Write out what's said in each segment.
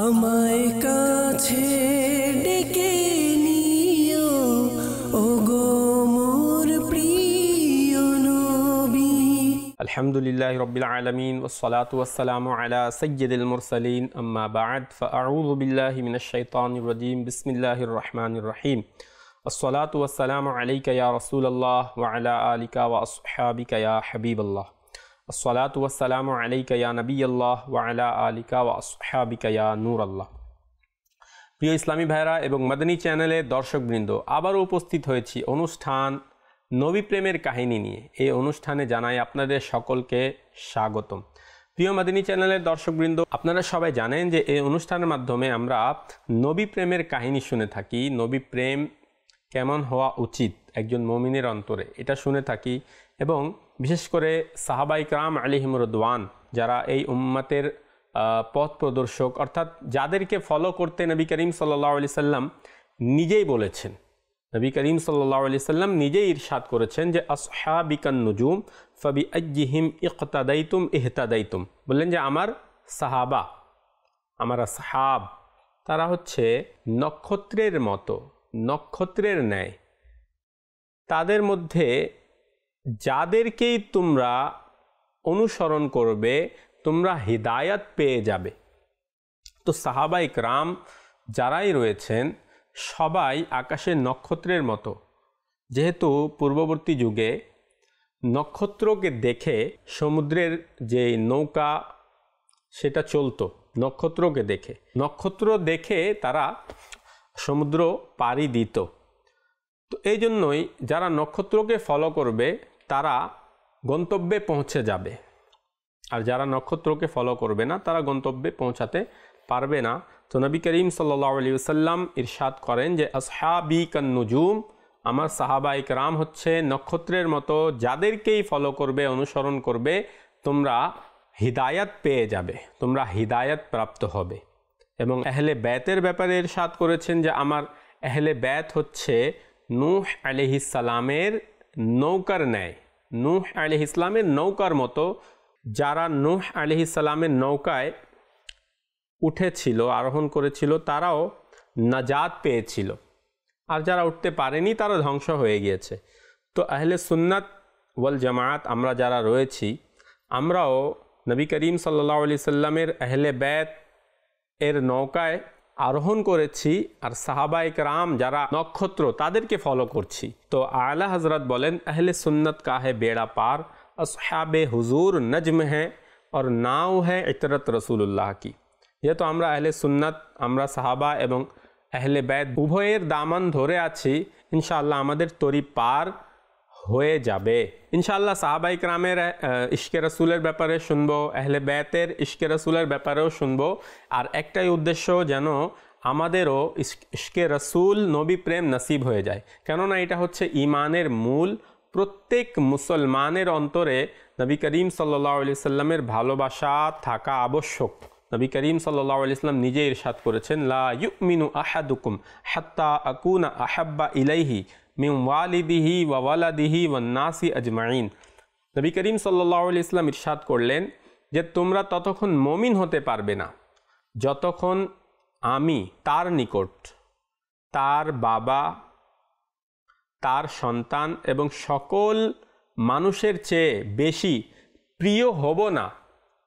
আমায় কাছে ডেকে নিও ওগো মোর প্রিয় নবী। আলহামদুলিল্লাহি রাব্বিল আলামিন ওয়াসসালাতু ওয়াসসালামু আলা সাইয়্যিদিল মুরসালিন আম্মা বা'দ ফাআউযু বিল্লাহি মিনাশ শাইতানির রাজীম বিসমিল্লাহির রহমানির রহিম। আসসালাতু ওয়াসসালামু আলাইকা ইয়া রাসূলুল্লাহ ওয়া আলা আলিকা ওয়া আসহাবিকা ইয়া হাবিবাল্লাহ। আসসালাতু ওয়াসসালামু আলাইকা ইয়া নবিয়াল্লাহ ওয়া আলা আলিকা ওয়া আসহাবিকা ইয়া নূরাল্লাহ। প্রিয় ইসলামী ভাইরা এবং মাদানী চ্যানেলের দর্শকবৃন্দ, আবারও উপস্থিত হয়েছি অনুষ্ঠান নবী প্রেমের কাহিনী নিয়ে। এই অনুষ্ঠানে জানাই আপনাদের সকলকে স্বাগতম। প্রিয় মাদানী চ্যানেলের দর্শকবৃন্দ, আপনারা সবাই জানেন যে এই অনুষ্ঠানের মাধ্যমে আমরা নবী প্রেমের কাহিনী শুনে থাকি। নবী প্রেম কেমন হওয়া উচিত একজন মুমিনের অন্তরে, এটা শুনে থাকি। এবং বিশেষ করে সাহাবায়ে কেরাম আলাইহিম রিদওয়ান, যারা এই উম্মতের পথ প্রদর্শক, অর্থাৎ যাদেরকে ফলো করতে নবী করিম সাল্লাল্লাহু আলাইহি সাল্লাম নিজেই বলেছেন। নবী করিম সাল্লাল্লাহু আলাইহি সাল্লাম নিজেই ইরশাদ করেছেন যে আসহাবিকান নুজুম ফাবিআইয়িহিম ইকতাদাইতুম ইহতাদাইতুম। বললেন যে আমার সাহাবা, আমার আসহাব, তারা হচ্ছে নক্ষত্রের মতো, নক্ষত্রের ন্যায়। তাদের মধ্যে যাদেরকেই তোমরা অনুসরণ করবে তোমরা হিদায়াত পেয়ে যাবে। তো সাহাবায়ে কেরাম যারাই রয়েছেন সবাই আকাশের নক্ষত্রের মতো। যেহেতু পূর্ববর্তী যুগে নক্ষত্রকে দেখে সমুদ্রের যে নৌকা সেটা চলতো, নক্ষত্র দেখে তারা সমুদ্র পাড়ি দিত। তো এই জন্যই যারা নক্ষত্রকে ফলো করবে তারা গন্তব্যে পৌঁছে যাবে, আর যারা নক্ষত্রকে ফলো করবে না তারা গন্তব্যে পৌঁছাতে পারবে না। তো নবী করিম সাল্লাল্লাহু আলাইহি ওয়াসাল্লাম ইরশাদ করেন যে আসহাবি কান নুজুম, আমার সাহাবায়ে কেরাম হচ্ছে নক্ষত্রের মতো, যাদেরকেই ফলো করবে, অনুসরণ করবে, তোমরা হিদায়াত পেয়ে যাবে, তোমরা হিদায়াত প্রাপ্ত হবে। এবং আহলে বাইতের ব্যাপারে ইরশাদ করেছেন যে আমার আহলে বাইত হচ্ছে নূহ আলাইহিস সালামের নৌকার ন্যায়, নূহ আলাইহিস সালামের নৌকার মতো। যারা নূহ আলাইহিস সালামের নৌকায় উঠেছিল, আরোহণ করেছিল, তারাও নাজাত পেয়েছিল, আর যারা উঠতে পারেনি তারা ধ্বংস হয়ে গিয়েছে। তো আহলে সুন্নাত ওয়াল জামাত আমরা যারা রয়েছি, আমরাও নবী করিম সাল্লাল্লাহু আলাইহি সাল্লামের আহলে বাইত এর নৌকায় আরোহণ করেছি, আর সাহাবায়ে কেরাম যারা নক্ষত্র তাদেরকে ফলো করছি। তো আলা হযরত বলেন আহলে সুন্নত কা হে বেড়া পার, আসহাবে হুজুর নজম হ্যাঁ और नाव है इतरत रसूलुल्लाह की। যেহেতু আমরা আহলে সুন্নাত, আমরা সাহাবা এবং আহলে বাইত উভয়ের দামান ধরে আছি, ইনশাআল্লাহ আমাদের তরি পার হয়ে যাবে। ইনশাআল্লাহ সাহাবায়ে কেরামের ইশকে রাসূলের ব্যাপারে শুনবো, আহলে বাইতের ইশকে রাসূলের ব্যাপারেও শুনবো। আর একটাই উদ্দেশ্য, যেন আমাদেরও ইশকে রাসূল নবী প্রেম নসিব হয়ে যায়, কেননা এটা হচ্ছে ঈমানের মূল। প্রত্যেক মুসলমানের অন্তরে নবী করিম সাল্লাল্লাহু আলাইহি সাল্লামের ভালোবাসা থাকা আবশ্যক। নবী করিম সাল্লাল্লাহু আলাইহি সাল্লাম নিজে ইরশাদ করেছেন লা ইউমিনু আহাদুকুম হাত্তা আকুনা আহাব্বা ইলাইহি মিন ওয়ালিদিহি ওয়া ওয়ালাদিহি ওয়ান নাসি আজমাইন। নবী করিম সাল্লাল্লাহু আলাইহি সাল্লাম ইরশাদ করলেন যে তোমরা ততক্ষণ মুমিন হতে পারবে না যতক্ষণ আমি তার নিকট, তার বাবা, তার সন্তান এবং সকল মানুষের চেয়ে বেশি প্রিয় হব না,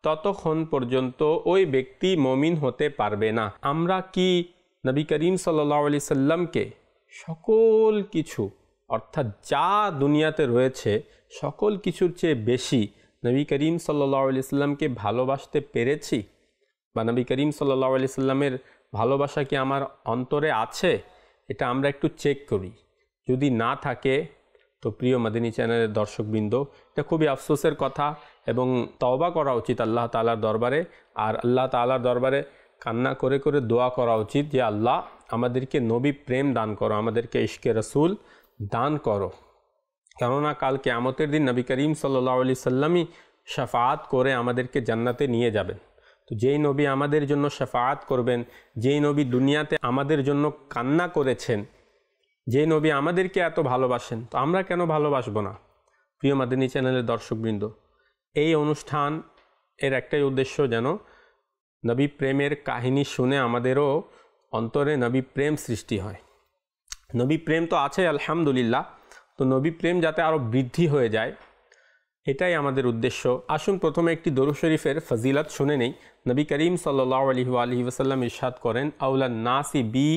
ততক্ষণ পর্যন্ত ওই ব্যক্তি মুমিন হতে পারবে না। আমরা কি নবী করিম সাল্লাল্লাহু আলাইহি সাল্লামকে সকল কিছু, অর্থাৎ যা দুনিয়াতে রয়েছে সকল কিছুর চেয়ে বেশি নবী করিম সাল্লাল্লাহু আলাইহি সাল্লামকে ভালোবাসতে পেরেছি? বা নবী করিম সাল্লাল্লাহু আলাইহি সাল্লামের ভালোবাসা কি আমার অন্তরে আছে? এটা আমরা একটু চেক করি। যদি না থাকে তো প্রিয় মাদানী চ্যানেলের দর্শকবৃন্দ, এটা খুবই আফসোসের কথা এবং তওবা করা উচিত আল্লাহ তাআলার দরবারে। আর আল্লাহ তাআলার দরবারে কান্না করে করে দোয়া করা উচিত যে আল্লাহ আমাদেরকে নবী প্রেম দান করো, আমাদেরকে ইশকে রাসূল দান করো। কেননা কাল কিয়ামতের দিন নবী করিম সাল্লাল্লাহু আলাইহি সাল্লামই শাফাআত করে আমাদেরকে জান্নাতে নিয়ে যাবেন। তো যেই নবী আমাদের জন্য শাফাআত করবেন, যেই নবী দুনিয়াতে আমাদের জন্য কান্না করেছেন, যে নবী আমাদেরকে এত ভালোবাসেন, তো আমরা কেন ভালোবাসবো না? প্রিয় মাদানী চ্যানেলের দর্শকবৃন্দ, এই অনুষ্ঠান এর একটাই উদ্দেশ্য, যেন নবী প্রেমের কাহিনী শুনে আমাদেরও অন্তরে নবী প্রেম সৃষ্টি হয়। নবী প্রেম তো আছে আলহামদুলিল্লাহ, তো নবী প্রেম যাতে আরও বৃদ্ধি হয়ে যায় এটাই আমাদের উদ্দেশ্য। আসুন প্রথমে একটি দরুদ শরীফের ফজিলত শুনে নেই। নবী করিম সাল্লাল্লাহু আলাইহি ওয়াসাল্লাম ইরশাদ করেন, আউলান নাসি বি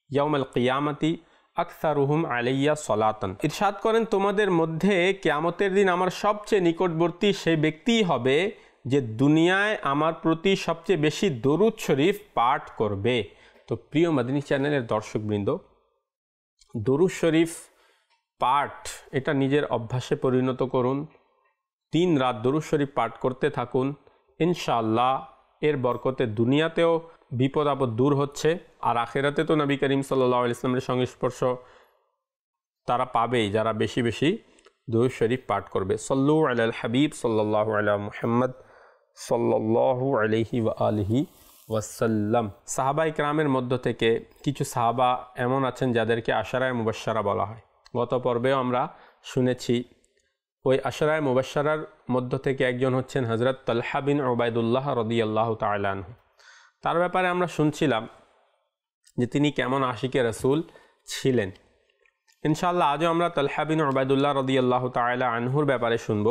ইয়াউমাল কিয়ামতি আকসারুহুম আলাইয়া সলাতান। ইরশাদ করেন, তোমাদের মধ্যে কিয়ামতের দিন আমার সবচেয়ে নিকটবর্তী সেই ব্যক্তিই হবে যে দুনিয়ায় আমার প্রতি সবচেয়ে বেশি দরুদ শরীফ পাঠ করবে। তো প্রিয় মাদিনী চ্যানেলের দর্শকবৃন্দ, দরুদ শরীফ পাঠ এটা নিজের অভ্যাসে পরিণত করুন। দিন রাত দরুদ শরীফ পাঠ করতে থাকুন। ইনশাআল্লাহ এর বরকতে দুনিয়াতেও বিপদ আপদ দূর হচ্ছে, আর আখেরাতে তো নবী করিম সাল্লাল্লাহু আলাইহি ওয়াসাল্লামের সংস্পর্শ তারা পাবেই যারা বেশি বেশি দরুদ শরীফ পাঠ করবে। সল্লু আলাল হাবিব সাল্লাল্লাহু আলা মুহাম্মদ সাল্লাল্লাহু আলাইহি ওয়া আলিহি ওয়াসাল্লাম। সাহাবায়ে কেরামের মধ্য থেকে কিছু সাহাবা এমন আছেন যাদেরকে আশারায়ে মুবাশশারা বলা হয়। গত পর্বেও আমরা শুনেছি ওই আশরায়ে মুবাশশারার মধ্য থেকে একজন হচ্ছেন হযরত তালহা বিন উবাইদুল্লাহ রাদিয়াল্লাহু তাআলা আনহু। তার ব্যাপারে আমরা শুনছিলাম যে তিনি কেমন আশিকে রাসূল ছিলেন। ইনশাআল্লাহ আজও আমরা তালহা বিন উবাইদুল্লাহ রাদিয়াল্লাহু তাআলা আনহুর ব্যাপারে শুনব।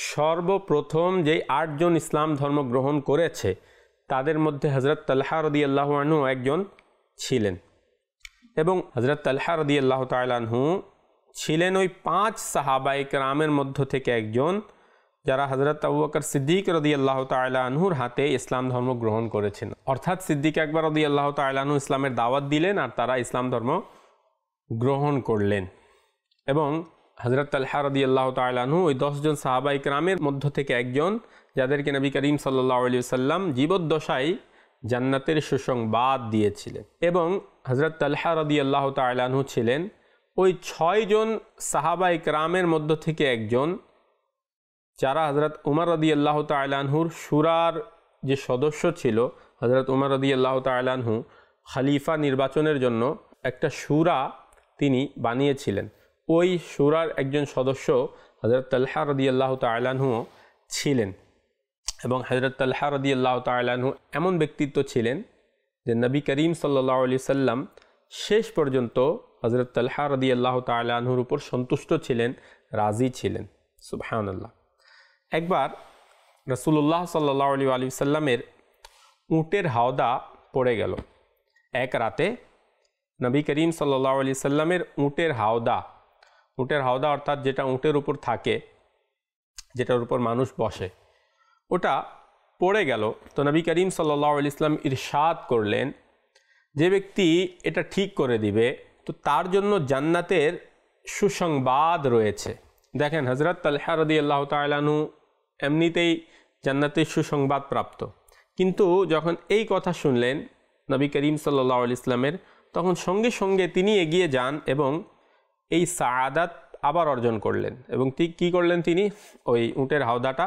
সর্বপ্রথম যেই 8 জন ইসলাম ধর্ম গ্রহণ করেছে তাদের মধ্যে হযরত তালহা রাদিয়াল্লাহু আনহু একজন ছিলেন, এবং হযরত তালহা রাদিয়াল্লাহু তাআলা আনহু ছিলেন ওই 5 সাহাবায়ে কেরামের মধ্য থেকে একজন যারা হযরত আবু বকর সিদ্দিক রাদিয়াল্লাহু তাআলা আনহুর হাতে ইসলাম ধর্ম গ্রহণ করেছেন। অর্থাৎ সিদ্দিক আকবর রাদিয়াল্লাহু তাআলা আনহু ইসলামের দাওয়াত দিলেন আর তারা ইসলাম ধর্ম গ্রহণ করলেন, এবং হযরত তালহা রাদিয়াল্লাহু তাআলা আনহু ওই 10 জন সাহাবায়ে কেরামের মধ্য থেকে একজন যাদেরকে নবী করিম সাল্লাল্লাহু আলাইহি ওয়াসাল্লাম জীবদ্দশায় জান্নাতের সুসংবাদ দিয়েছিলেন। এবং হযরত তালহা রাদিয়াল্লাহু তাআলা আনহু ছিলেন ওই 6 জন সাহাবায়ে কেরামের মধ্য থেকে একজন যারা হযরত উমর রাদিয়াল্লাহু তাআলা আনহুর শুরার যে সদস্য ছিল। হযরত উমর রাদিয়াল্লাহু তাআলা আনহু খলিফা নির্বাচনের জন্য একটা শুরা তিনি বানিয়েছিলেন। ওই শুরার একজন সদস্য হযরত তালহা রাদিয়াল্লাহু তাআলা আনহু ছিলেন, এবং হযরত তালহা রাদিয়াল্লাহু তাআলা আনহু এমন ব্যক্তিত্ব ছিলেন যে নবী করিম সাল্লাল্লাহু আলাইহি সাল্লাম শেষ পর্যন্ত হযরত তালহা রাদিয়াল্লাহু তাআলা আনহুর উপর সন্তুষ্ট ছিলেন, রাজি ছিলেন। সুবহানাল্লাহ। একবার রাসূলুল্লাহ সাল্লাল্লাহু আলাইহি সাল্লামের উটের হাওদা পড়ে গেল। এক রাতে নবী করিম সাল্লাল্লাহু আলাইহি সাল্লামের উটের হাওদা অর্থাৎ যেটা উটের উপর থাকে, যেটার উপর মানুষ বসে, ওটা পড়ে গেল। তো নবী করিম সাল্লাল্লাহু আলাইহি সাল্লাম ইরশাদ করলেন, যে ব্যক্তি এটা ঠিক করে দিবে তো তার জন্য জান্নাতের সুসংবাদ রয়েছে। দেখেন হযরত তালহা রাদিয়াল্লাহু তাআলা আনহু এমনিতেই জান্নাতের সুসংবাদ প্রাপ্ত, কিন্তু যখন এই কথা শুনলেন নবী করিম সাল্লাল্লাহু আলাইহি সাল্লামের, তখন সঙ্গে সঙ্গে তিনি এগিয়ে যান এবং এই সাআদাত আবার অর্জন করলেন। এবং ঠিক কী করলেন, তিনি ওই উটের হাওদাটা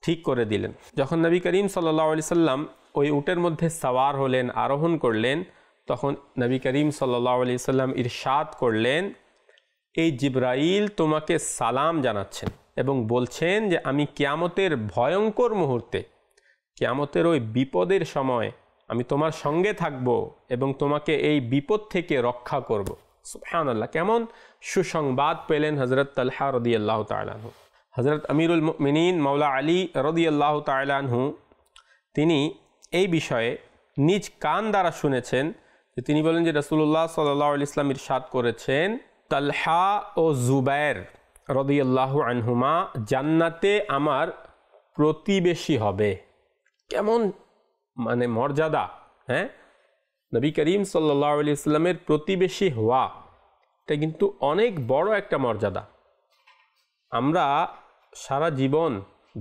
ঠিক করে দিলেন। যখন নবী করিম সাল্লাল্লাহু আলাইহি সাল্লাম ওই উটের মধ্যে সওয়ার হলেন, আরোহণ করলেন, তখন নবী করিম সাল্লাল্লাহু আলাইহি সাল্লাম ইরশাদ করলেন, এই জিবরাইল তোমাকে সালাম জানাচ্ছেন এবং বলছেন যে আমি কিয়ামতের ভয়ঙ্কর মুহূর্তে, কিয়ামতের ওই বিপদের সময় আমি তোমার সঙ্গে থাকব এবং তোমাকে এই বিপদ থেকে রক্ষা করব। সুবহানাল্লাহ, কেমন সুসংবাদ পেলেন হযরত তালহা রাদিয়াল্লাহু তাআলা আনহু। হযরত আমিরুল মুমিনিন মাওলা আলী রাদিয়াল্লাহু তাআলা আনহু তিনি এই বিষয়ে নিজ কান দ্বারা শুনেছেন যে তিনি বলেন যে রাসূলুল্লাহ সাল্লাল্লাহু আলাইহি ওয়াসাল্লাম ইরশাদ করেছেন, তালহা ও জুবায়ের রাদিয়াল্লাহু আনহুমা জান্নাতে আমার প্রতিবেশী হবে। কেমন মানে মর্যাদা, হ্যাঁ, নবী করিম সাল্লাল্লাহু আলাইহি ওয়াসাল্লামের প্রতিবেশী হওয়া এটা কিন্তু অনেক বড় একটা মর্যাদা। আমরা সারা জীবন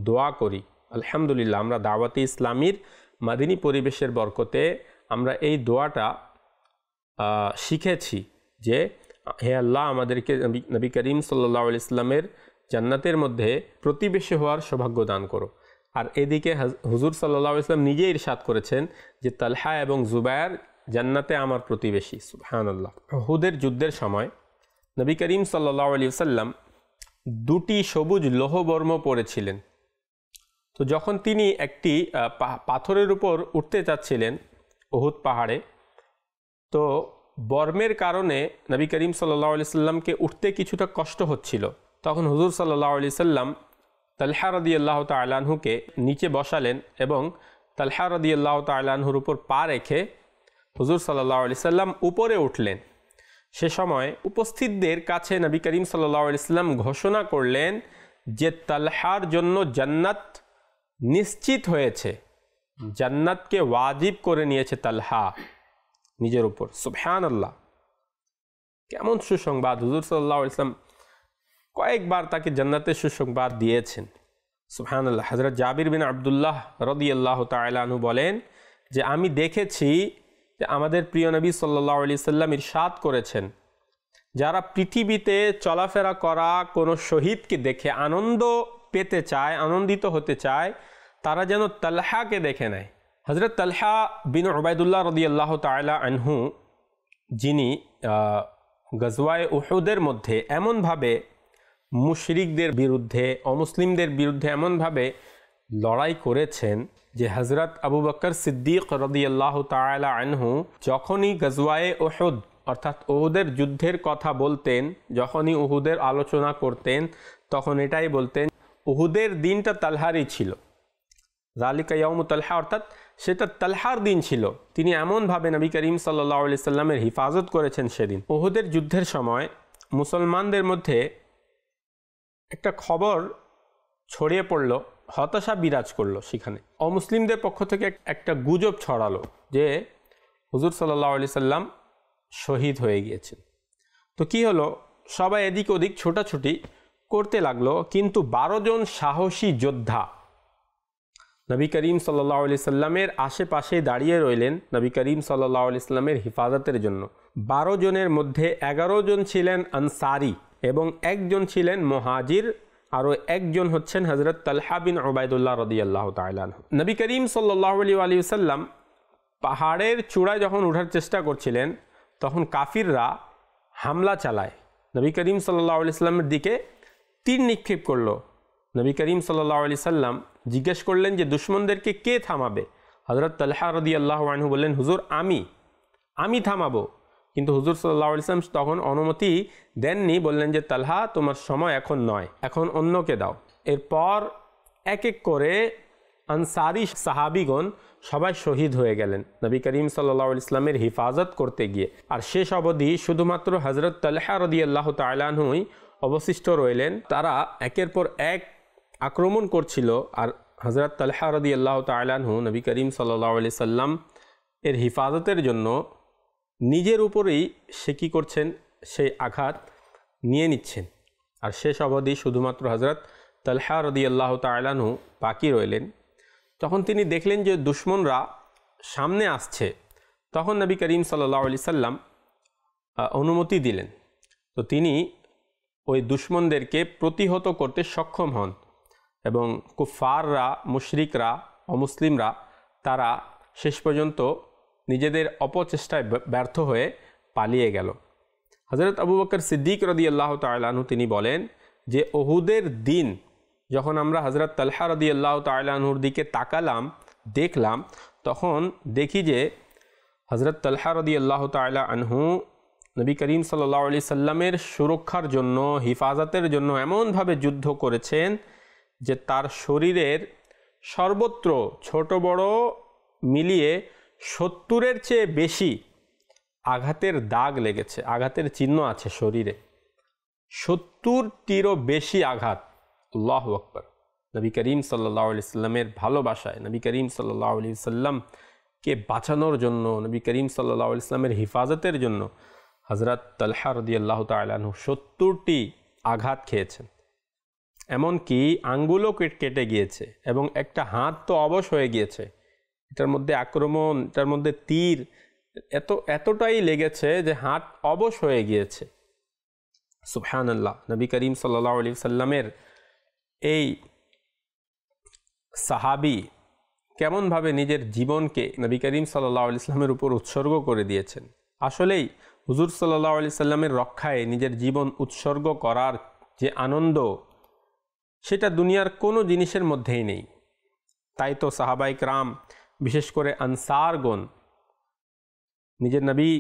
দোয়া করি, আলহামদুলিল্লাহ আমরা দাওয়াতে ইসলামীর মাদিনী পরিবেশের বরকতে আমরা এই দোয়াটা শিখেছি যে হে আল্লাহ আমাদেরকে নবী করিম সাল্লাল্লাহু আলাইহি ওয়াসাল্লামের জান্নাতের মধ্যে প্রতিবেশী হওয়ার সৌভাগ্য দান করো। আর এদিকে হুজুর সাল্লাল্লাহু আলাইহি ওয়াসাল্লাম নিজে ইরশাদ করেছেন যে তালহা এবং জুবায়ের জান্নাতে আমার প্রতিবেশী। সুবহানাল্লাহ। উহুদের যুদ্ধের সময় নবী করিম সাল্লাল্লাহু আলাইহি ওয়াসাল্লাম 2টি সবুজ লৌহবর্ম পরেছিলেন। তো যখন তিনি একটি পাথরের উপর উঠতে চাচ্ছিলেন উহুদ পাহাড়ে, তো বর্মের কারণে নবী করিম সাল্লাল্লাহু আলাইহি সাল্লামকে উঠতে কিছুটা কষ্ট হচ্ছিল। তখন হুজুর সাল্লাল্লাহু আলাইহি সাল্লাম তালহা রাদিয়াল্লাহু তাআলা আনহুকে নিচে বসালেন এবং তালহা রাদিয়াল্লাহু তাআলা আনহুর উপর পা রেখে হুজুর সাল্লাল্লাহু আলাইহি সাল্লাম উপরে উঠলেন। সে সময় উপস্থিতদের কাছে নবী করিম সাল্লাল্লাহু আলাইহি সাল্লাম ঘোষণা করলেন যে তালহার জন্য জান্নাত নিশ্চিত হয়েছে, জান্নাতকে ওয়াজিব করে নিয়েছে তালহা নিজের উপর। সুবহানাল্লাহ, কেমন সুসংবাদ! হুজুর সাল্লাল্লাহু আলাইহি সাল্লাম কয়েকবার তাকে জান্নাতের সুসংবাদ দিয়েছেন। সুবহানাল্লাহ। হযরত জাবির বিন আব্দুল্লাহ রাদিয়াল্লাহু তাআলা আনহু বলেন যে আমি দেখেছি যে আমাদের প্রিয় নবী সাল্লাল্লাহু আলাইহি সাল্লাম ইরশাদ করেছেন, যারা পৃথিবীতে চলাফেরা করা কোনো শহীদকে দেখে আনন্দ পেতে চায়, আনন্দিত হতে চায়, তারা যেন তালহাকে দেখে নেয়। হযরত তালহা বিন উবাইদুল্লাহ রাদিয়াল্লাহু তাআলা আনহু, যিনি গজওয়ায়ে উহুদের মধ্যে এমনভাবে মুশরিকদের বিরুদ্ধে, অমুসলিমদের বিরুদ্ধে এমনভাবে লড়াই করেছেন যে হযরত আবু বকর সিদ্দিক রাদিয়াল্লাহু তাআলা আনহু যখনই গজওয়ায়ে উহুদ অর্থাৎ উহুদের যুদ্ধের কথা বলতেন, যখনই উহুদের আলোচনা করতেন, তখন এটাই বলতেন উহুদের দিনটা তালহারই ছিল, যালিকা ইয়াউমু তালহা, অর্থাৎ সেটা তালহার দিন ছিল। তিনি এমনভাবে নবী করিম সাল্লাল্লাহু আলাইহি সাল্লামের হিফাজত করেছেন সেদিন। উহুদের যুদ্ধের সময় মুসলমানদের মধ্যে একটা খবর ছড়িয়ে পড়ল, হতাশা বিরাজ করলো সেখানে। অমুসলিমদের পক্ষ থেকে একটা গুজব ছড়ালো যে হুজুর সাল্লাল্লাহু আলাইহি সাল্লাম শহীদ হয়ে গিয়েছেন। তো কি হলো, সবাই এদিক ওদিক ছোটাছুটি করতে লাগলো, কিন্তু 12 জন সাহসী যোদ্ধা নবী করিম সাল্লাল্লাহু আলাইহি সাল্লামের আশেপাশে দাঁড়িয়ে রইলেন নবী করিম সাল্লাল্লাহু আলাইহি সাল্লামের হিফাজতের জন্য। 12 জনের মধ্যে 11 জন ছিলেন আনসারি এবং একজন ছিলেন মুহাজির, আরও একজন হচ্ছেন হযরত তালহা বিন উবাইদুল্লাহ রাদিয়াল্লাহু তাআলা আনহু। নবী করিম সাল্লাল্লাহু আলাইহি ওয়াসাল্লাম পাহাড়ের চূড়ায় যখন ওঠার চেষ্টা করছিলেন, তখন কাফিররা হামলা চালায়, নবী করিম সাল্লাল্লাহু আলাইহি সাল্লামের দিকে তীর নিক্ষেপ করলো। নবী করিম সাল্লাল্লাহু আলাইহি সাল্লাম জিজ্ঞেস করলেন যে দুশমনদেরকে কে থামাবে? হযরত তালহা রাদিয়াল্লাহু আনহু বললেন, হুজুর আমি থামাবো। কিন্তু হুজুর সাল্লাল্লাহু আলাইহি সাল্লাম তখন অনুমতি দেননি, বললেন যে তালহা তোমার সময় এখন নয়, এখন অন্যকে দাও। এরপর এক এক করে আনসারি সাহাবিগণ সবাই শহীদ হয়ে গেলেন নবী করিম সাল্লাল্লাহু আলাইহি সাল্লামের হিফাজত করতে গিয়ে। আর শেষ অবধি শুধুমাত্র হযরত তালহা রাদিয়াল্লাহু তাআলা আনহুই অবশিষ্ট রইলেন। তারা একের পর এক আক্রমণ করছিল, আর হযরত তালহা রাদিয়াল্লাহু তাআলা আনহু নবী করিম সাল্লাল্লাহু আলাইহি সাল্লাম এর হিফাজতের জন্য নিজের উপরেই সে কী করছেন, সেই আঘাত নিয়ে নিচ্ছেন। আর শেষ অবধি শুধুমাত্র হযরত তালহা রাদিয়াল্লাহু তাআলা আনহু বাকি রইলেন। তখন তিনি দেখলেন যে দুশমনরা সামনে আসছে, তখন নবী করিম সাল্লাল্লাহু আলাইহি সাল্লাম অনুমতি দিলেন। তো তিনি ওই দুশমনদেরকে প্রতিহত করতে সক্ষম হন এবং কুফাররা, মুশরিকরা, অমুসলিমরা তারা শেষ পর্যন্ত নিজেদের অপচেষ্টায় ব্যর্থ হয়ে পালিয়ে গেল। হযরত আবু বকর সিদ্দিক রাদিয়াল্লাহু তাআলা আনহু তিনি বলেন যে উহুদের দিন যখন আমরা হযরত তালহা রাদিয়াল্লাহু তাআলা আনহুর দিকে তাকালাম, দেখলাম, তখন দেখি যে হযরত তালহা রাদিয়াল্লাহু তাআলা আনহু নবী করিম সাল্লাল্লাহু আলাইহি সাল্লামের সুরক্ষার জন্য, হিফাজতের জন্য এমনভাবে যুদ্ধ করেছেন যে তার শরীরের সর্বত্র ছোট বড় মিলিয়ে 70-এর চেয়ে বেশি আঘাতের দাগ লেগেছে, আঘাতের চিহ্ন আছে শরীরে। 70টিরও বেশি আঘাত। আল্লাহু আকবার। নবী করিম সাল্লাল্লাহু আলাইহি সাল্লামের ভালোবাসায়, নবী করিম সাল্লাল্লাহু আলাইহি সাল্লামকে বাঁচানোর জন্য, নবী করিম সাল্লাল্লাহু আলাইহি সাল্লামের হিফাজতের জন্য হযরত তালহা রাদিয়াল্লাহু তাআলা আনহু 70টি আঘাত খেয়েছেন। এমনকি আঙ্গুলও কেটে গিয়েছে এবং একটা হাত তো অবশ হয়ে গিয়েছে। এটার মধ্যে আক্রমণ, এটার মধ্যে তীর এতটাই লেগেছে যে হাত অবশ হয়ে গিয়েছে। সুবহানাল্লাহ। নবী করিম সাল্লাল্লাহু আলাইহি সাল্লামের এই সাহাবী কেমনভাবে নিজের জীবনকে নবী করিম সাল্লাল্লাহু আলাইহি সাল্লামের উপর উৎসর্গ করে দিয়েছেন। আসলেই হুজুর সাল্লাল্লাহু আলাইহি সাল্লামের রক্ষায় নিজের জীবন উৎসর্গ করার যে আনন্দ, সেটা দুনিয়ার কোনো জিনিসের মধ্যেই নেই। তাই তো সাহাবায়ে কেরাম, বিশেষ করে আনসারগণ নিজের নবী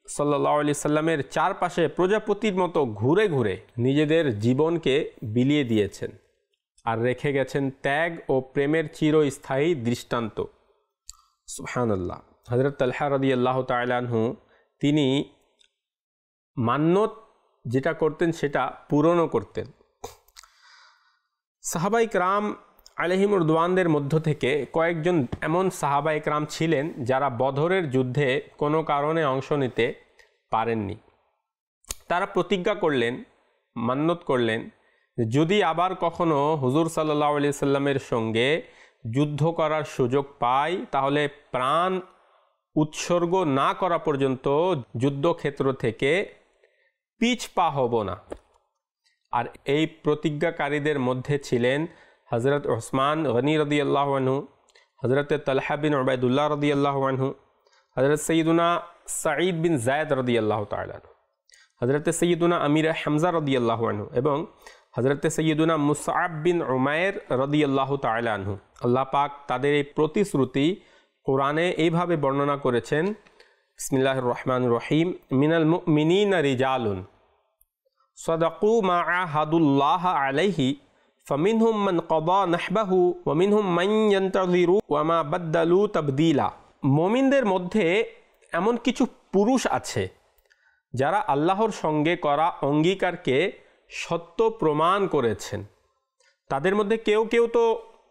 সাল্লাল্লাহু আলাইহি সাল্লামের চারপাশে প্রজাপতির মতো ঘুরে ঘুরে নিজেদের জীবনকে বিলিয়ে দিয়েছেন আর রেখে গেছেন ত্যাগ ও প্রেমের চিরস্থায়ী দৃষ্টান্ত। সুবহানাল্লাহ। হযরত তালহা রাদিয়াল্লাহু তাআলা আনহু তিনি মান্যত যেটা করতেন সেটা পূরণও করতেন। সাহাবায়ে কেরাম আলাইহিমুর রিদওয়ানদের মধ্য থেকে কয়েকজন এমন সাহাবায়ে কেরাম ছিলেন যারা বদরের যুদ্ধে কোনো কারণে অংশ নিতে পারেননি। তারা প্রতিজ্ঞা করলেন, মান্যত করলেন, যদি আবার কখনো হুজুর সাল্লাল্লাহু আলাইহি সাল্লামের সঙ্গে যুদ্ধ করার সুযোগ পাই তাহলে প্রাণ উৎসর্গ না করা পর্যন্ত যুদ্ধক্ষেত্র থেকে পিছ পা হব না। আর এই প্রতিজ্ঞাকারীদের মধ্যে ছিলেন হযরত ওসমান গনি রাদিয়াল্লাহু আনহু, হযরত তালহা বিন উবাইদুল্লাহ রাদিয়াল্লাহু আনহু, হযরত সৈয়দুনা সাঈদ বিন যায়েদ রাদিয়াল্লাহু তাআলা আনহু, হযরত সৈয়দুনা আমির হামজা রাদিয়াল্লাহু আনহু এবং হযরত সৈয়দুনা মুসআব বিন উমাইর রাদিয়াল্লাহু তাআলা আনহু। আল্লাহ পাক তাদের এই প্রতিশ্রুতি কোরআনে এইভাবে বর্ণনা করেছেন, বিসমিল্লাহির রহমানির রহিম, মিনাল মুমিনিনা রিজালুন সাদাকু মা আহাদুল্লাহ আলাইহি ফামিনহুম মান কাদা নাহবাহু ওয়া মিনহুম মান ইয়ানতাযিরু ওয়া মা বাদদালু তাবদীলা। মুমিনদের মধ্যে এমন কিছু পুরুষ আছে যারা আল্লাহর সঙ্গে করা অঙ্গীকারকে সত্য প্রমাণ করেছেন। তাদের মধ্যে কেউ কেউ তো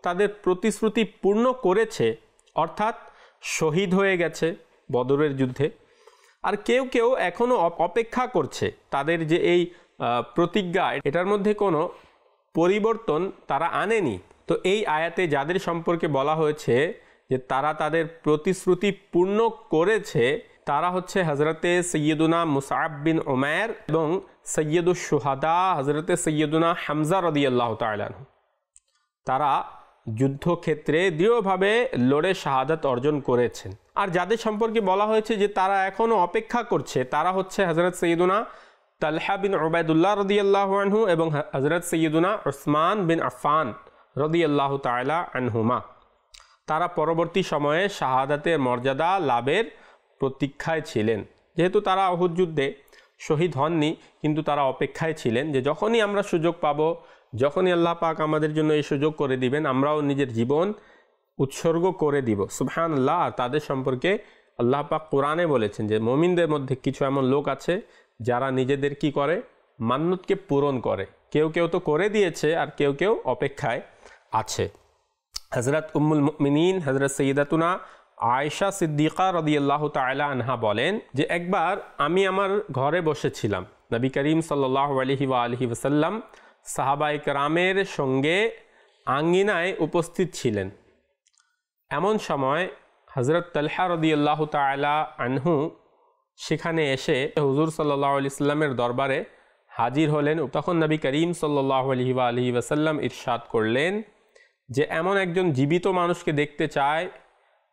তাদের প্রতিশ্রুতি পূর্ণ করেছে, অর্থাৎ শহীদ হয়ে গেছে বদরের যুদ্ধে, আর কেউ কেউ এখনও অপেক্ষা করছে। তাদের যে এই প্রতিজ্ঞা, এটার মধ্যে কোনো পরিবর্তন তারা আনেনি। তো এই আয়াতে যাদের সম্পর্কে বলা হয়েছে যে তারা তাদের প্রতিশ্রুতি পূর্ণ করেছে, তারা হচ্ছে হযরতে সৈয়দুনা মুসআব বিন উমাইর এবং সৈয়দুশ শুহাদা হযরতে সৈয়দুনা হামজা রাদিয়াল্লাহু তাআলা আনহু। তারা যুদ্ধক্ষেত্রে দৃঢ়ভাবে লড়ে শাহাদাত অর্জন করেছেন। আর যাদের সম্পর্কে বলা হয়েছে যে তারা এখনও অপেক্ষা করছে, তারা হচ্ছে হযরত সৈয়দুনা তালহা বিন উবাইদুল্লাহ রাদিয়াল্লাহু আনহু এবং হযরত সৈয়দুনা উসমান বিন আফফান রাদিয়াল্লাহু তাআলা আনহুমা। তারা পরবর্তী সময়ে শাহাদাতের মর্যাদা লাভের প্রতীক্ষায় ছিলেন। যেহেতু তারা উহুদ যুদ্ধে শহীদ হননি, কিন্তু তারা অপেক্ষায় ছিলেন যে যখনই আমরা সুযোগ পাব, যখনই আল্লাহ পাক আমাদের জন্য এই সুযোগ করে দিবেন, আমরাও নিজের জীবন উৎসর্গ করে দিব। সুবহানাল্লাহ। আর তাদের সম্পর্কে আল্লাহ পাক কোরআনে বলেছেন যে মুমিনদের মধ্যে কিছু এমন লোক আছে যারা নিজেদের কি করে, মান্যতকে পূরণ করে। কেউ কেউ তো করে দিয়েছে আর কেউ কেউ অপেক্ষায় আছে। হযরত উম্মুল মুমিনিন হযরত সৈয়দাতুনা আয়েশা সিদ্দিকা রাদিয়াল্লাহু তাআলা আনহা বলেন যে একবার আমি আমার ঘরে বসেছিলাম, নবী করিম সাল্লাল্লাহু আলাইহি ওয়া আলিহি ওয়াসাল্লাম সাহাবায়ে কেরামের সঙ্গে আঙ্গিনায় উপস্থিত ছিলেন। এমন সময় হযরত তালহা রাদিয়াল্লাহু তাআলা আনহু সেখানে এসে হুজুর সাল্লাল্লাহু আলাইহি সাল্লামের দরবারে হাজির হলেন। তখন নবী করিম সাল্লাল্লাহু আলাইহি ওয়া আলিহি ওয়াসাল্লাম ইরশাদ করলেন যে এমন একজন জীবিত মানুষকে দেখতে চায়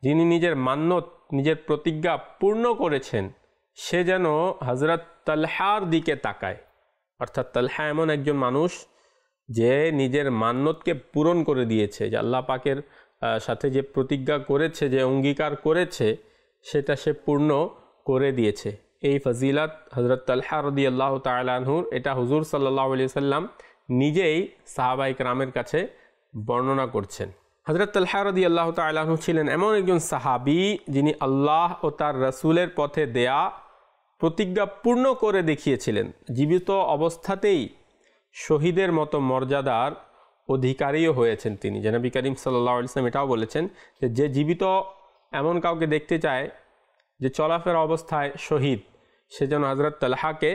যিনি নিজের মান্যত, নিজের প্রতিজ্ঞা পূর্ণ করেছেন, সে যেন হযরত তালহার দিকে তাকায়। অর্থাৎ তালহা এমন একজন মানুষ যে নিজের মান্যতকে পূরণ করে দিয়েছে, যে আল্লাহ পাকের সাথে যে প্রতিজ্ঞা করেছে, যে অঙ্গীকার করেছে, সেটা সে পূর্ণ করে দিয়েছে। এই ফজিলত হযরত তালহা রাদিয়াল্লাহু তাআলা আনহুর, এটা হুজুর সাল্লাল্লাহু আলাইহি সাল্লাম নিজেই সাহাবায়ে কেরামের কাছে বর্ণনা করছেন। হযরত তালহা রাদিয়াল্লাহু তাআলা আনহু ছিলেন এমন একজন সাহাবী যিনি আল্লাহ ও তার রাসূলের পথে দেয়া প্রতিজ্ঞা পূর্ণ করে দেখিয়েছিলেন। জীবিত অবস্থাতেই শহীদের মতো মর্যাদার অধিকারীও হয়েছেন তিনি। যে নবী করিম সাল্লাল্লাহু আলাইহি ওয়াসাল্লাম এটাও বলেছেন যে জীবিত এমন কাউকে দেখতে চায় যে চলাফেরা অবস্থায় শহীদ, সে যেন হযরত তালহাকে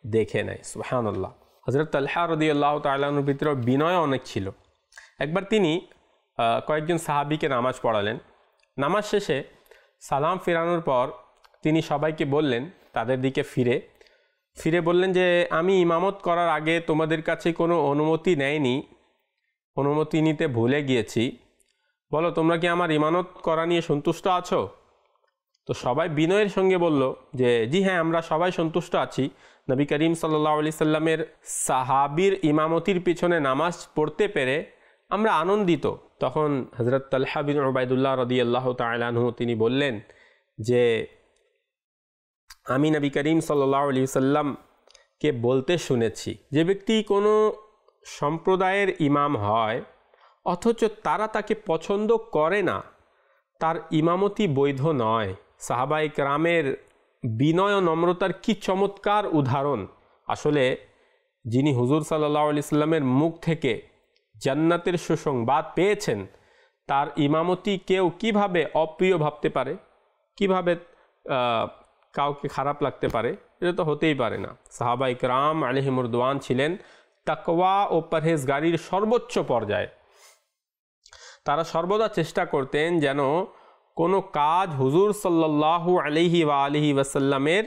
দেখে নেয়। সুবহানাল্লাহ। হযরত তালহা রাদিয়াল্লাহু তাআলা আনহুর ভিতরে বিনয় অনেক ছিল। একবার তিনি কয়েকজন সাহাবীকে নামাজ পড়ালেন। নামাজ শেষে সালাম ফেরানোর পর তিনি সবাইকে বললেন, তাদের দিকে ফিরে বললেন যে আমি ইমামত করার আগে তোমাদের কাছে কোনো অনুমতি নেয়নি, অনুমতি নিতে ভুলে গিয়েছি। বলো, তোমরা কি আমার ইমামত করা নিয়ে সন্তুষ্ট আছো? তো সবাই বিনয়ের সঙ্গে বলল যে জি হ্যাঁ, আমরা সবাই সন্তুষ্ট আছি। নবী করিম সাল্লাল্লাহু আলাইহি সাল্লামের সাহাবীর ইমামতির পিছনে নামাজ পড়তে পেরে আমরা আনন্দিত। তখন হযরত তালহা বিন উবাইদুল্লাহ রাদিয়াল্লাহু তাআলা আনহু তিনি বললেন যে আমি নবী করিম সাল্লাল্লাহু আলাইহি ওয়াসাল্লামকে বলতে শুনেছি, যে ব্যক্তি কোনো সম্প্রদায়ের ইমাম হয় অথচ তারা তাকে পছন্দ করে না, তার ইমামতি বৈধ নয়। সাহাবায়ে কেরামের বিনয় ও নম্রতার কি চমৎকার উদাহরণ! আসলে যিনি হুজুর সাল্লাল্লাহু আলাইহি সাল্লামের মুখ থেকে জান্নাতের সুসংবাদ পেয়েছেন, তার ইমামতি কেউ কিভাবে অপ্রিয় ভাবতে পারে, কিভাবে কাউকে খারাপ লাগতে পারে? এটা তো হতেই পারে না। সাহাবায়ে কেরাম আলাইহিমুর রিদওয়ান ছিলেন তাকওয়া ও পরহেজগারির সর্বোচ্চ পর্যায়ে। তারা সর্বদা চেষ্টা করতেন যেন কোনো কাজ হুজুর সাল্লাল্লাহু আলাইহি ওয়া আলিহি ওয়াসাল্লামের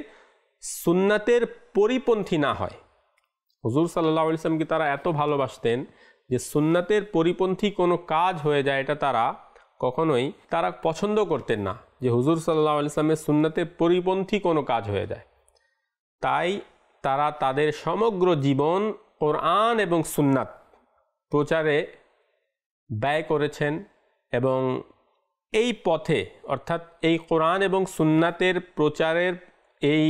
সুন্নাতের পরিপন্থী না হয়। হুজুর সাল্লাল্লাহু আলাইহি ওয়াসাল্লামকে তারা এত ভালোবাসতেন যে সুন্নাতের পরিপন্থী কোনো কাজ হয়ে যায় এটা তারা কখনোই পছন্দ করতেন না, যে হুজুর সাল্লাল্লাহু আলাইহি ওয়াসাল্লামের সুন্নাতের পরিপন্থী কোনো কাজ হয়ে যায়। তাই তারা তাদের সমগ্র জীবন কোরআন এবং সুন্নাত প্রচারে ব্যয় করেছেন এবং এই পথে অর্থাৎ এই কোরআন এবং সুন্নাতের প্রচারের এই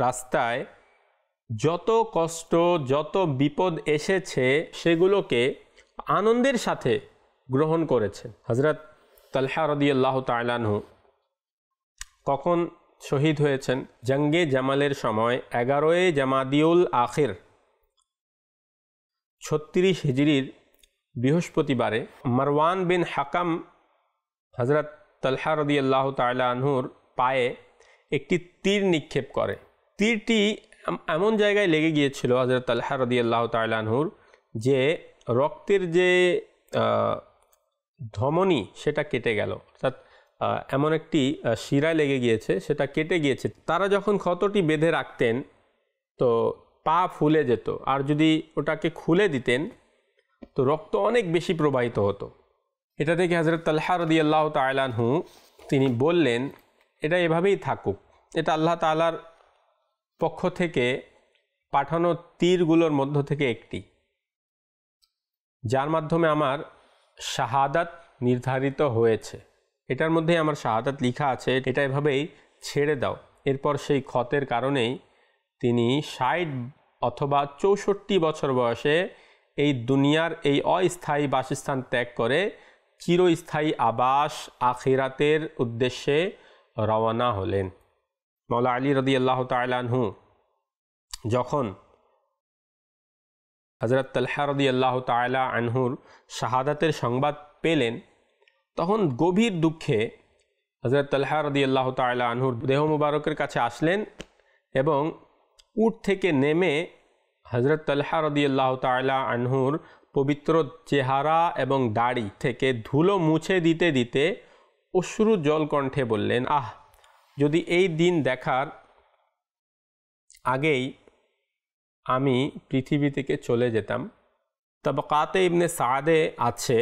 রাস্তায় যত কষ্ট যত বিপদ এসেছে সেগুলোকে আনন্দের সাথে গ্রহণ করেছেন। হযরত তালহা রাদিয়াল্লাহু তাআলা আনহু কখন শহীদ হয়েছেন? জঙ্গে জামালের সময় 11 জামাদিউল আখির 36 হিজরির বৃহস্পতিবারে মারওয়ান বিন হাকাম হযরত তালহা রাদিয়াল্লাহু তাআলা আনহুর পায়ে একটি তীর নিক্ষেপ করে। তীরটি এমন জায়গায় লেগে গিয়েছিল হযরত তালহা রাদিয়াল্লাহু তাআলা আনহুর যে রক্তের যে ধমনী সেটা কেটে গেল, অর্থাৎ এমন একটি শিরায় লেগে গিয়েছে, সেটা কেটে গিয়েছে। তারা যখন ক্ষতটি বেঁধে রাখতেন তো পা ফুলে যেত, আর যদি ওটাকে খুলে দিতেন তো রক্ত অনেক বেশি প্রবাহিত হতো। এটা থেকে হযরত তালহা রাদিয়াল্লাহু তাআলা আনহু তিনি বললেন এটা এভাবেই থাকুক, এটা আল্লাহ তাআলার পক্ষ থেকে পাঠানো তীরগুলোর মধ্য থেকে একটি, যার মাধ্যমে আমার শাহাদাত নির্ধারিত হয়েছে, এটার মধ্যে আমার শাহাদাত লেখা আছে, এটা এভাবেই ছেড়ে দাও। এরপর সেই ক্ষতের কারণেই তিনি 60 অথবা 64 বছর বয়সে এই দুনিয়ার এই অস্থায়ী বাসস্থান ত্যাগ করে চিরস্থায়ী আবাস আখিরাতের উদ্দেশ্যে রওনা হলেন। মাওলা আলী রাদিয়াল্লাহু তাআলা আনহু যখন হযরত তালহা রাদিয়াল্লাহু তাআলা আনহুর শাহাদাতের সংবাদ পেলেন তখন গভীর দুঃখে হযরত তালহা রাদিয়াল্লাহু তাআলা আনহুর দেহ মুবারকের কাছে আসলেন এবং উট থেকে নেমে হযরত তালহা রাদিয়াল্লাহু তাআলা আনহুর পবিত্র চেহারা এবং দাড়ি থেকে ধুলো মুছে দিতে দিতে অশ্রু জল কণ্ঠে বললেন, আহ, যদি এই দিন দেখার আগেই আমি পৃথিবী থেকে চলে যেতাম। তাবাকাতে ইবনে সাদে আছে,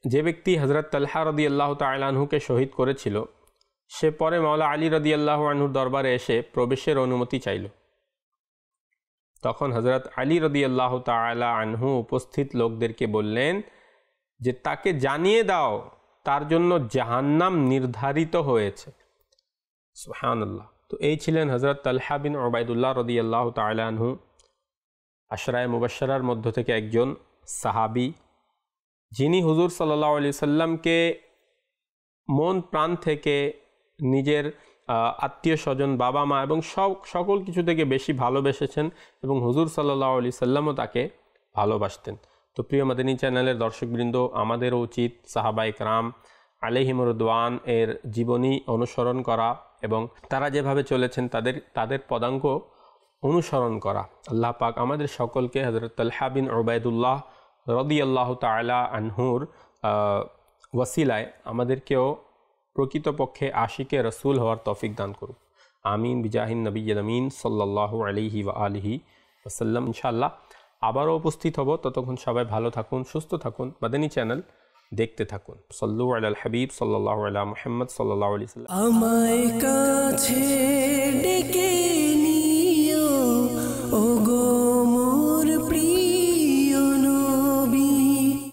যে ব্যক্তি হযরত তালহা রাদিয়াল্লাহু তাআলা আনহুকে শহীদ করেছিল সে পরে মাওলা আলী রাদিয়াল্লাহু আনহুর দরবারে এসে প্রবেশের অনুমতি চাইল। তখন হযরত আলী রাদিয়াল্লাহু তাআলা আনহু উপস্থিত লোকদেরকে বললেন যে তাকে জানিয়ে দাও তার জন্য জাহান্নাম নির্ধারিত হয়েছে। সুবহানাল্লাহ। তো এই ছিলেন হযরত তালহা বিন উবাইদুল্লাহ রাদিয়াল্লাহু তাআলা আনহু, আশরায়ে মুবাশশারার মধ্য থেকে একজন সাহাবী, যিনি হুজুর সাল্লাল্লাহু আলাইহি সাল্লামকে মন প্রাণ থেকে নিজের আত্মীয় স্বজন, বাবা মা এবং সকল কিছু থেকে বেশি ভালোবেসেছেন এবং হুজুর সাল্লাল্লাহু আলাইহি সাল্লামও তাকে ভালোবাসতেন। তো প্রিয় মাদানী চ্যানেলের দর্শকবৃন্দ, আমাদেরও উচিত সাহাবায়ে কেরাম আলাইহিমুর রিদওয়ান এর জীবনী অনুসরণ করা এবং তারা যেভাবে চলেছেন তাদের পদাঙ্ক অনুসরণ করা। আল্লাহ পাক আমাদের সকলকে হযরত তালহা বিন উবাইদুল্লাহ রাদিয়াল্লাহু তাআলা আনহুর ওয়াসিলায় আমাদেরকেও প্রকৃতপক্ষে আশিকে রসুল হওয়ার তৌফিক দান করুন। আমিন বিজাহিন নবিয়্যিল আমিন সাল্লাল্লাহু আলাইহি ওয়া আলিহি ওয়াসাল্লাম। ইনশাআল্লাহ আবারও উপস্থিত হব। ততক্ষণ সবাই ভালো থাকুন, সুস্থ থাকুন, মাদানী চ্যানেল দেখতে থাকুন। সাল্লু আলাল হাবিব সাল্লাল্লাহু আলা মুহাম্মদ সাল্লাল্লাহু আলাইহি ওয়াসাল্লাম। আমায় কাছে ডেকে